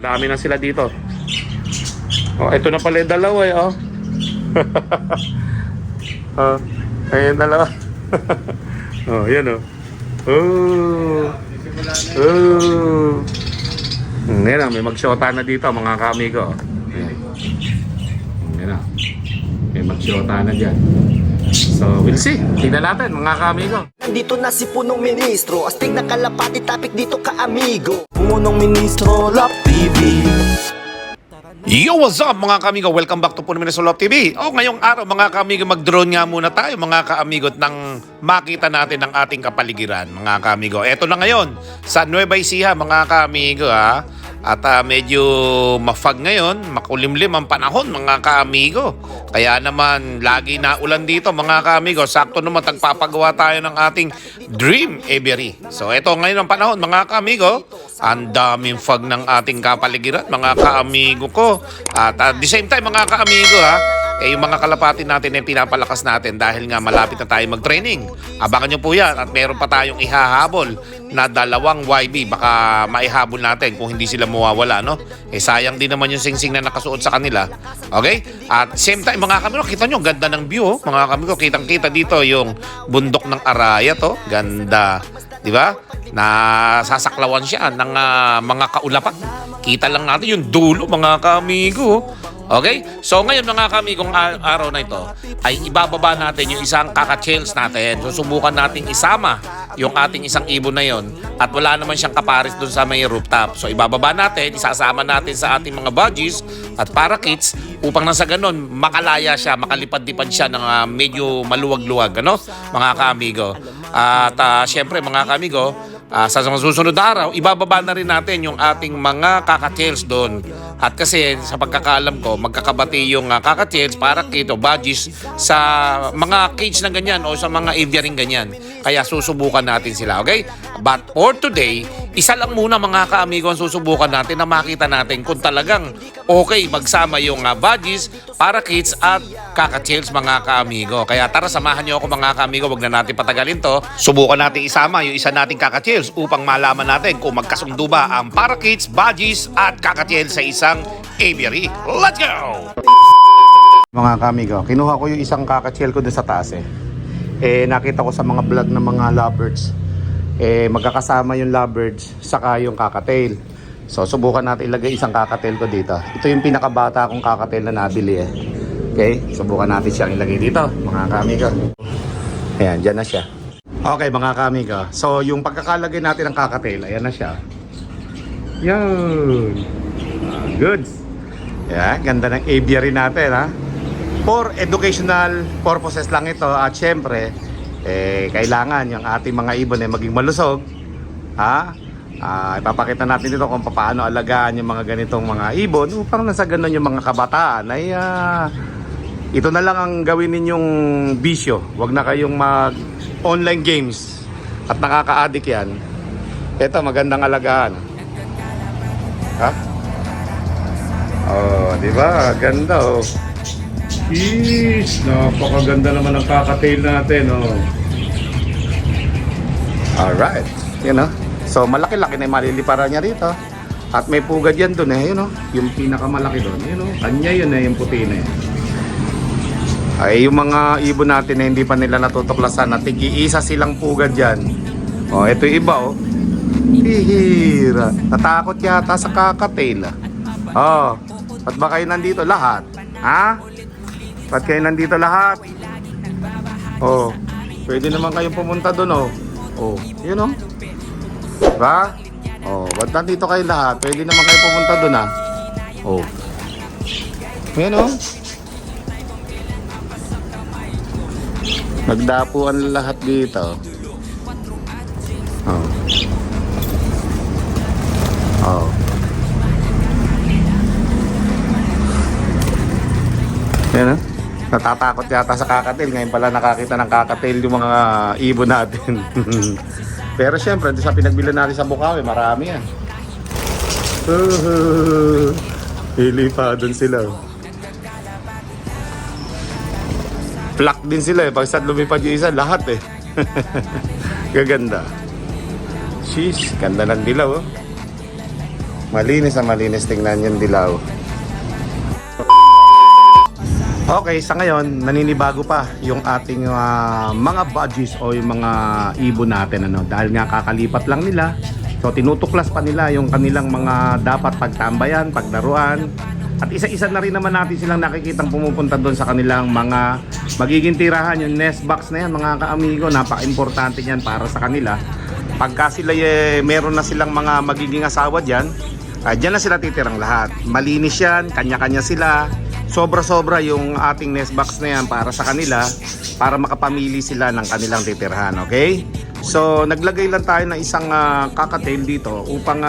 Dami na sila dito. Oh, ito na pala yung dalawa eh, oh. Oh, ayun dalawa. Oh, yan oh. Oh. Oh. Yan, may magsyota na dito mga kamigo. Yan na. May magsyota na dyan. So, we'll see. Tignan natin mga kamigo. Nandito na si Punong Ministro, astig na kalapati, topic dito ka amigo. Punong Ministro, Love TV. Yo, what's up mga kaamigo? Welcome back to Punong Ministro Love TV. Ngayong araw mga kaamigo, mag-drone nga muna tayo mga kaamigo nang makita natin ang ating kapaligiran mga kaamigo. Eto na ngayon sa Nueva Ecija mga kaamigo ha. At medyo mafag ngayon, makulimlim ang panahon mga kaamigo. Kaya naman lagi na ulan dito mga kaamigo. Sakto naman tagpapagawa tayo ng ating Dream Aviary. So eto ngayon ang panahon mga kaamigo. Ang daming fog ng ating kapaligiran mga kaamigo ko. At at the same time mga kaamigo ha, yung mga kalapati natin ay pinapalakas natin dahil nga malapit na tayo mag-training. Abangan nyo po yan at meron pa tayong ihahabol na 2 YB. Baka maihabol natin kung hindi sila mawawala, no? Sayang din naman yung singsing na nakasuot sa kanila. Okay? At same time mga kamigo, kita nyo, ganda ng view. Oh. Mga kamigo, kitang-kita dito yung bundok ng Araya to. Ganda. Di ba? Nasasaklawan siya ng mga kaulapan. Kita lang natin yung dulo mga kamigo. Okay? So ngayon mga kamigong araw na ito ay ibababa natin yung isang kaka-chills natin. Susubukan natin isama yung ating isang ibon na yon at wala naman siyang kapares dun sa may rooftop. So ibababa natin, isasama natin sa ating mga budgies at parakeets upang nasa ganon makalaya siya, makalipad-lipad siya ng medyo maluwag-luwag, ano? Mga kaamigo. At syempre mga kaamigo, sa mga susunod na araw, ibababa na rin natin yung ating mga kakatails doon. At kasi sa pagkakaalam ko, magkakabati yung kakatails, parakeet o budgies sa mga cage na ganyan o sa mga aviary ganyan. Kaya susubukan natin sila, okay? But for today, isa lang muna mga kaamigo ang susubukan natin na makita natin kung talagang okay magsama yung budgies, parakeets at kakatails mga kaamigo. Kaya tara, samahan nyo ako mga kaamigo, wag na natin patagalin to. Subukan natin isama yung isa nating kakatails upang malaman natin kung magkasundo ba ang parakeets, budgies at kakatails sa isang aviary. Let's go! Mga kamigo, kinuha ko yung isang kakachiel ko dun sa taas eh. Nakita ko sa mga vlog ng mga lovebirds. Magkakasama yung lovebirds saka yung kakatail. So subukan natin ilagay isang kakatail ko dito. Ito yung pinakabata kong kakatail na nabili eh. Okay, subukan natin siyang ilagay dito mga kamigo. Ayan, dyan na siya. Okay mga kamigo, so yung pagkakalagay natin ng kakatail, ayan na siya. Yun. Good. Yan, ganda ng aviary natin ha. For educational purposes lang ito. At syempre kailangan yung ating mga ibon ay maging malusog ha. Ipapakita natin dito kung paano alagaan yung mga ganitong mga ibon upang nasa ganun yung mga kabataan ay ito na lang ang gawin ninyong bisyo. Huwag na kayong mag online games at nakaka-addict yan. Ito magandang alagaan ha. Oh, di ba? Ganda oh. Jeez, napakaganda naman ang kakatail natin oh. Alright, yun oh. So malaki-laki na yung maliliparan niya rito. At may pugad yan dun eh, yun oh. Yung pinakamalaki dun, yun oh. Kanya yun eh, yung puti na yun. Ay, yung mga ibon natin na hindi pa nila natutuklasan na tigi-isa silang pugad dyan. Oh, ito yung iba oh. Hihira. Natakot yata sa kakatail ah. Oh, ba't ba kayo nandito lahat? Ha? Ba't kayo nandito lahat? Oh, pwede naman kayong pumunta doon oh. Oh, yun oh. Diba? Oh, ba't nandito kayo lahat? Pwede naman kayo pumunta doon ah. Oh. Yun oh. Nagdapuan lahat dito. Oh. Oh. Yan ah. Natatakot yata sa kakatail. Ngayon pala nakakita ng kakatail yung mga ibon natin. Pero syempre, sa pinagbilan natin sa Bukawi, marami yan. Ilipadon sila. Flock din sila eh. Pag saan lumipad yung isa, lahat eh. Gaganda. Sheesh, ganda ng dilaw oh. Malinis na malinis. Tingnan yung dilaw. Okay, sa ngayon, naninibago pa yung ating mga budgies o yung mga ibon natin. Ano? Dahil nga kakalipat lang nila. So, tinutuklas pa nila yung kanilang mga dapat pagtambayan, paglaruan. At isa-isa na rin naman natin silang nakikitang pumupunta doon sa kanilang mga magiging tirahan. Yung nest box na yan, mga ka-amigo, napaka-importante yan para sa kanila. Pagka sila meron na silang mga magiging asawa dyan, dyan na sila titirang lahat. Malinis yan, kanya-kanya sila. Sobra-sobra yung ating nest box na yan para sa kanila, para makapamili sila ng kanilang titirhan, okay? So, naglagay lang tayo ng isang kakatail dito upang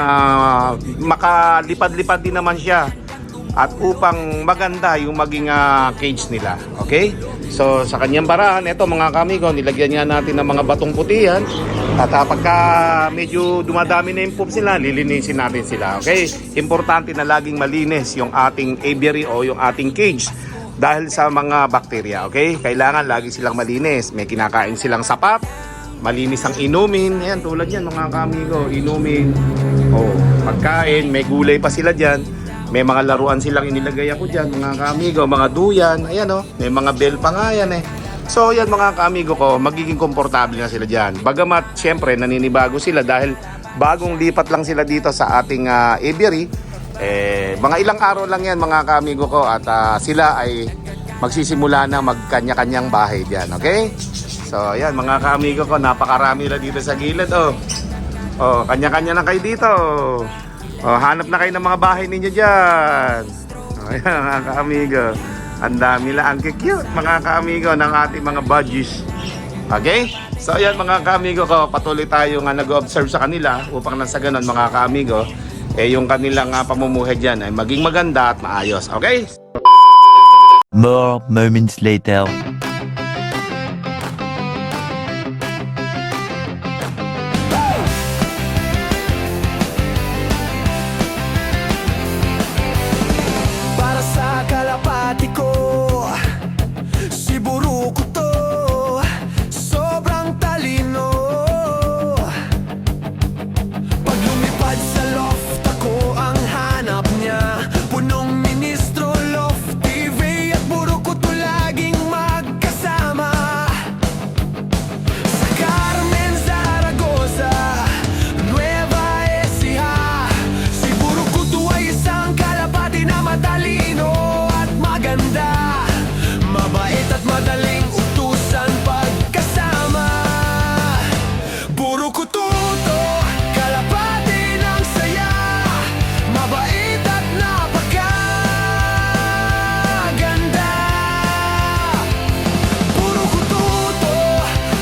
makalipad-lipad din naman siya at upang maganda yung maging cage nila, okay? So, sa kanyang paraan, ito mga kamigo, nilagyan nga natin ng mga batong puti yan. At pagka medyo dumadami na yung poops nila, lilinisin natin sila, okay? Importante na laging malinis yung ating aviary o yung ating cage dahil sa mga bakterya, okay? Kailangan lagi silang malinis. May kinakain silang sapat, malinis ang inumin. Ayan, tulad yan mga kamigo, inumin. Oh, pagkain, may gulay pa sila dyan. May mga laruan silang inilagay ako dyan, mga kamigo, mga duyan. Ayan oh, may mga bell pa nga yan eh. So yan mga kamigo ko, magiging komportable na sila dyan. Bagamat syempre naninibago sila dahil bagong lipat lang sila dito sa ating aviary. Mga ilang araw lang yan mga kamigo ko at sila ay magsisimula na magkanya-kanyang bahay dyan, okay? So yan mga kamigo ko, napakarami na dito sa gilid oh. Oh, kanya-kanya na kayo dito. Oh, hanap na kayo ng mga bahay ninyo dyan. Oh, yan mga ka-amigo. Ang dami lang, ang cute mga ka-amigo ng ating mga budgies. Okay? So yan mga ka-amigo ko, patuloy tayo nga nag-observe sa kanila upang nasa ganon mga ka-amigo, yung kanilang pamumuhay dyan ay maging maganda at maayos. Okay? More moments later. Para sa kalapati ko, si Buruko to, sobrang talino. Pag lumipad sa loft ako ang hanap niya, punong ministro, loft TV at Buruko to laging magkasama. Sa Carmen, Zaragoza, Nueva Ecija, si Buruko to ay isang kalapati na matalino at maganda, mabait at madaling utusan pagkasama. Buruko to, kalapati ng saya, mabait at napakaganda. Buruko to,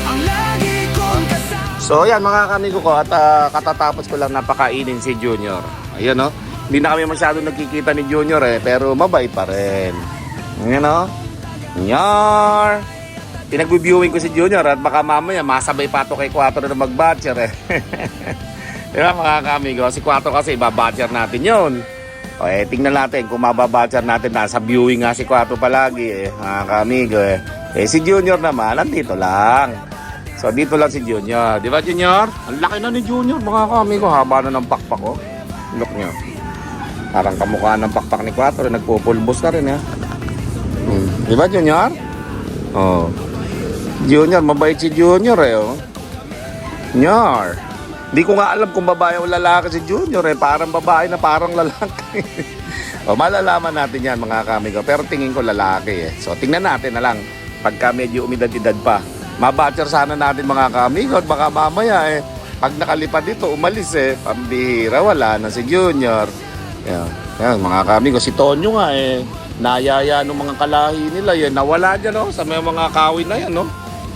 ang lagi kong kasama. So yan mga kamigo ko at katatapos ko lang napakainin si Junior. Ayan oh. Hindi na kami masyado nagkikita ni Junior pero mabait pa rin. Ayan oh. Junior! Pinag-viewing ko si Junior at baka mamaya masabay pa ito kay Quattro na mag-batcher Diba mga kamigo? Si Quattro kasi ibabatcher natin yun. O tingnan natin kung mababatcher natin. Nasa viewing nga si Quattro palagi mga kamigo si Junior naman, nandito lang. So dito lang si Junior. Di ba Junior? Ang laki na ni Junior mga kamigo. Haba na ng pakpak oh. Look nyo. Parang kamukha ng pakpak ni Quattro. Nagpupulbos na rin Di ba Junior? Oh. Junior, mabait si Junior oh. Junior. Hindi ko nga alam kung babae o lalaki si Junior Parang babae na parang lalaki. O malalaman natin yan mga kamigo. Pero tingin ko lalaki So tingnan natin na lang. Pagka medyo umidad-idad pa. Mabatcher sana natin mga kamigo. At baka mamaya pag nakalipad dito, umalis pambihira, wala na si Junior. Yan mga kamigo. Si Tonyo nga nayaya ng mga kalahi nila nawala dyan sa may mga kawin na yan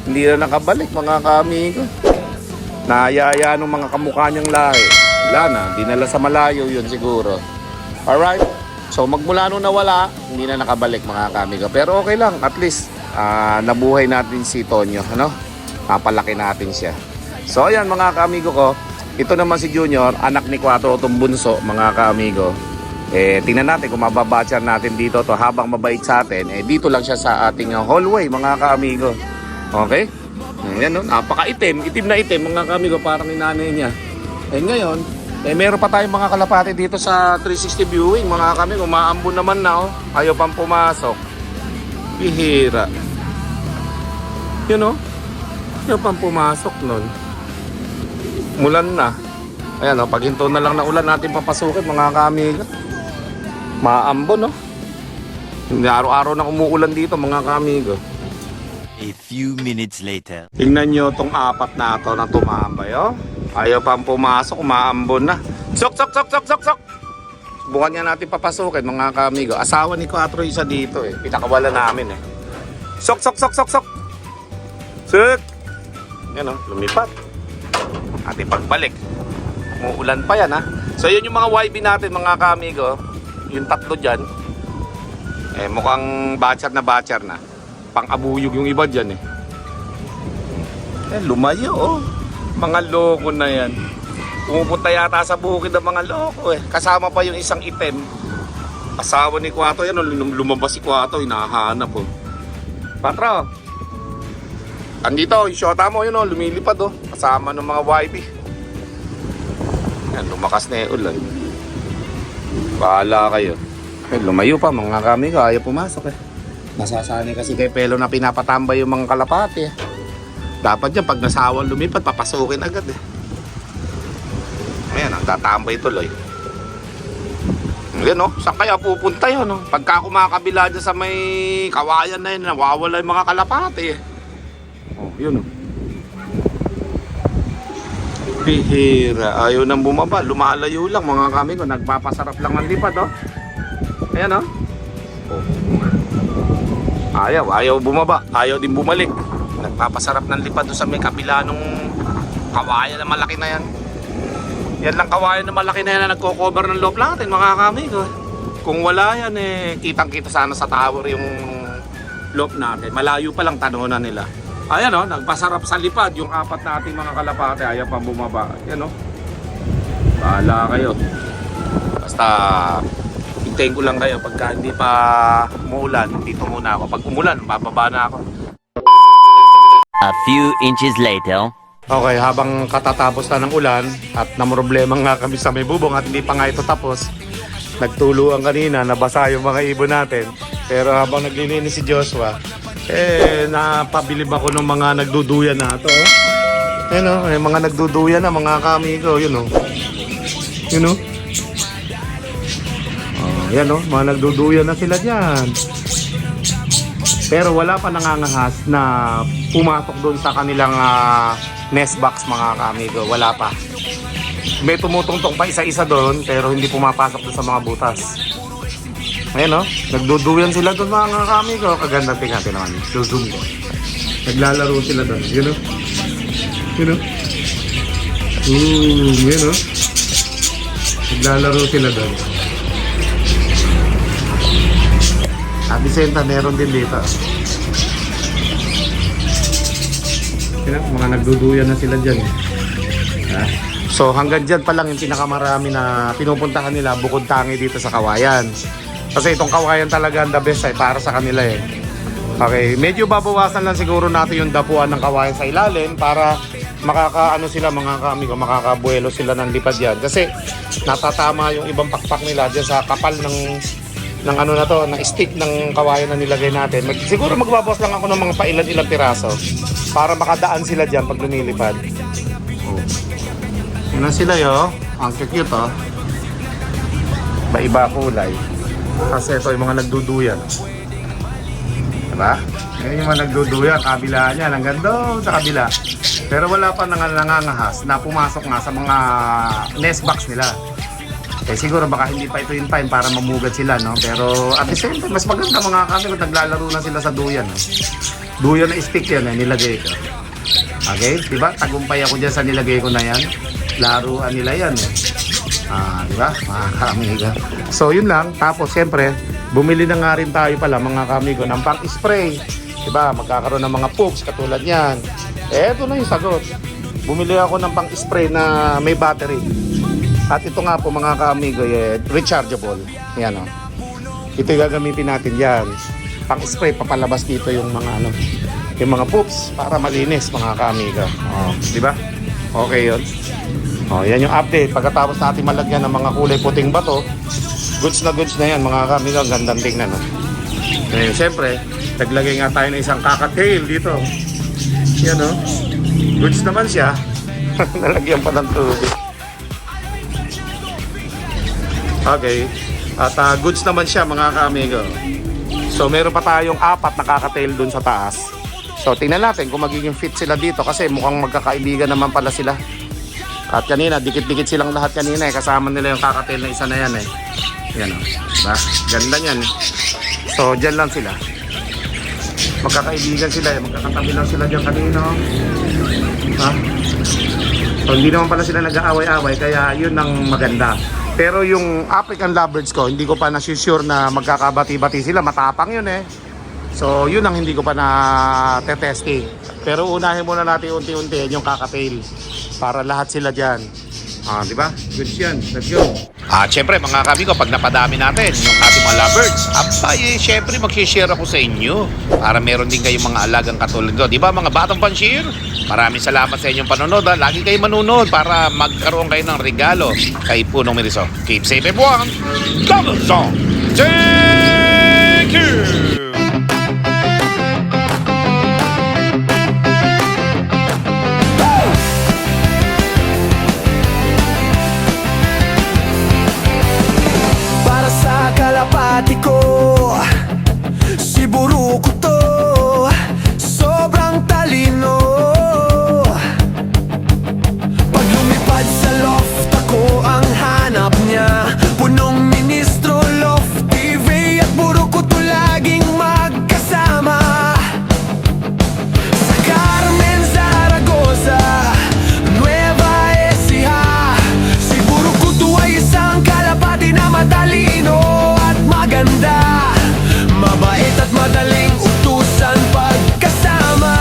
hindi na nakabalik mga kamigo. Nayaya ng mga kamukha niyang lahi, wala na, dinala sa malayo yun siguro. Alright, so magmula nung nawala hindi na nakabalik mga kamigo, pero okay lang, at least nabuhay natin si Tonyo, papalaki natin siya. So ayan mga kamigo ko, ito naman si Junior, anak ni Quattro, itong bunso mga kamigo. Tingnan natin kung mababatcher natin dito to habang mabait sa atin. Dito lang siya sa ating hallway mga kaamigo. Okay? Ayan napaka-itim. Itim na itim mga kaamigo, parang ni nanay niya. Ngayon, Eh, meron pa tayong mga kalapati dito sa 360 viewing, mga kami. Umaambon naman na, oh. Ayaw pang pumasok. Bihira. Yun, oh. Ayaw pang pumasok nun. Mulan na. Ayan, oh. Paghinto na lang na ulan natin papasukin, mga kami. Maambon, oh. Hindi araw-araw na umuulan dito, mga kamigo. A few minutes later. Tingnan nyo itong apat na ito na tumambay, oh. Ayaw pang pumasok, umaambon na. Sok! Subukan nga natin papasukin, mga kamigo. Asawa ni Quatro isa dito, eh. Pinakawala namin, eh. Sok! Sik! Yan, oh, lumipat. Ating pagbalik. Umuulan pa yan, ha. So, yun yung mga YB natin, mga kamigo. Yung tatlo dyan. Eh, mukhang batcher na. Pang-abuyog yung iba dyan, eh. Eh, lumayo, oh. Mga loko na yan. Pumupunta yata sa bukid ng mga loko, eh. Kasama pa yung isang item. Asawa ni Quato yan, oh. Lumabas si Quato, hinahanap, oh. Patro. Andito, yung shota mo, yun, oh. Lumilipad, oh. Kasama ng mga YB. Yan, lumakas na yung ulan. Bahala kayo. Eh, lumayo pa, mga kami ko. Ayaw pumasok, eh. Nasasanay kasi kay Pelo na pinapatambay yung mga kalapati, eh. Dapat dyan, pag nasawang lumipat, papasukin agad, eh. Ayan, ang tatambay tuloy. Ayan, oh. Saan kaya pupunta yun, oh? Pagka kumakabila dyan sa may kawayan na yun, nawawala yung mga kalapati, eh. Oh, yun, oh. Bihira. Ayaw nang bumaba. Lumalayo lang, mga kami ko. Nagpapasarap lang ang lipad, oh. Ayan, oh. Ayaw bumaba. Ayaw din bumalik. Nagpapasarap ng lipad doon sa may kabila nung kawayan na malaki na yan. Yan lang kawayan na malaki na yan na nagko-cover ng loob natin, mga kami ko. Kung wala yan, eh, kitang-kita sana sa tower yung loob natin. Malayo pa lang tanunan nila. Ayan, oh, nagpasarap sa lipad yung apat nating mga kalapate. Ayaw pang bumaba. Yan, oh. Bahala kayo. Basta hintayin ko lang kayo. Pagka hindi pa umuulan, dito muna ako. Pag umulan, bababa na ako. A few inches later. Okay, habang katatapos na ng ulan at namroblema nga kami sa may bubong at hindi pa nga ito tapos, nagtuluan kanina, nabasa yung mga ibon natin. Pero habang naglilinis si Joshua, eh, napabilib ako ng mga nagduduyan na ito. Oh. Yan, oh, yung mga nagduduyan na, mga kamigo, yun, oh. Yun, oh. Oh, yan, oh, mga nagduduyan na sila dyan. Pero wala pa nangangahas na pumasok doon sa kanilang nest box, mga kamigo. Wala pa. May tumutungtong pa isa-isa doon, pero hindi pumapasok doon sa mga butas. Ayan, oh. Nagduduyan sila doon, mga kamigo. Kaganda, tingnan naman. Zoom ko. Naglalaro sila doon. Yun, oh. Yun, oh. Yun, oh. Naglalaro sila doon. Vicenta, meron din dito. Mga nagduduyan na sila dyan. So hanggang dyan pa lang yung pinakamarami na pinupuntahan nila bukod tangi dito sa Kawayan. Kasi itong Kawayan talaga ang the best ay para sa kanila, eh. Okay, medyo babawasan lang siguro natin yung dapuan ng Kawayan sa ilalim para makakaano sila, mga kamigo, makakabuelo sila ng lipad yan. Kasi natatama yung ibang pakpak nila dyan sa kapal ng ano na to, ng stick ng kawayan na nilagay natin. Siguro magbabawas lang ako ng mga pailan-ilang piraso para makadaan sila dyan pag lumilipad. Yan na sila, yo. Ang cute, oh. Iba-iba kulay. Kasi ito yung mga nagduduyan. Diba? Yan yung mga nagduduyan. Kabila niya, hanggang doon sa kabila. Pero wala pa nangangahas na pumasok nga sa mga nest box nila. Eh siguro baka hindi pa ito yung time para mamugad sila, no? Pero at the same time, mas maganda, mga kami kung naglalaro na sila sa duyan, no? Duyan na stick yan, eh, nilagay ko. Okay? Diba? Tagumpay ako dyan sa nilagay ko na yan. Laruan nila yan, eh. Diba? Mga kamigo. So yun lang. Tapos siyempre, bumili na nga rin tayo pala, mga kamigo, ng pang-spray. Diba? Magkakaroon ng mga poops katulad yan. Eh, ito na yung sagot. Bumili ako ng pang-spray na may battery. At ito nga po, mga ka-amigo, eh, rechargeable. Yan, oh. Ito yung gagamitin natin yan. Pang-spray, papalabas dito yung mga ano, yung mga poops para malinis, mga ka-amigo. Oh, di ba? Okay yun. Oh, yan yung update. Pagkatapos natin malagyan ng mga kulay puting bato, goods na yan mga kamigo. Ang gandang tingnan. No? Ngayon, siyempre, naglagay nga tayo ng isang kakatail dito. Yan o. Goods naman siya. Nalagyan pa ng tubig. Okay. At goods naman siya mga kamigo. So, meron pa tayong 4 na kakatail dun sa taas. So, tingnan natin kung magiging fit sila dito kasi mukhang magkakaibigan naman pala sila. At kanina, dikit-dikit silang lahat kanina eh. Kasama nila yung kakatail na isa na yan eh. Yan o. Diba? Ganda yan. So, dyan lang sila. Magkakaibigan sila eh. Magkakatabi lang sila dyan kanina. Ha? So, hindi naman pala sila nag-aaway-aaway. Kaya yun ang maganda. Pero yung African lovebirds ko, hindi ko pa na-sure na magkakabati-bati sila. Matapang yun eh. So, yun ang hindi ko pa na-testing. Pero unahin muna natin unti-unti yung kakatail. Para lahat sila dyan. Di ba? Good yan. Let's go. Syempre mga kamigo, pag napadami natin yung ating mga lovebirds, syempre mag-share ako sa inyo para meron din kayong mga alagang katulad ko. Di ba mga batang panshir? Maraming salamat sa inyong panonood. Lagi kayo manonood para magkaroon kayo ng regalo kay Punong Meriso. Keep safe everyone. Double song. Thank you. Kalapati ko, si Buruko to, sobrang talino. Pag lumipad sa loft ako ang hanap niya. Punong ministro, loft TV at Buruko to laging magkasama. Sa Carmen, Zaragoza, Nueva Ecija, si Buruko to ay isang kalapati na matalino. Maganda, mabait at madaling utusan pagkasama.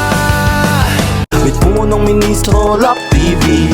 May Punong Ministro, Love TV.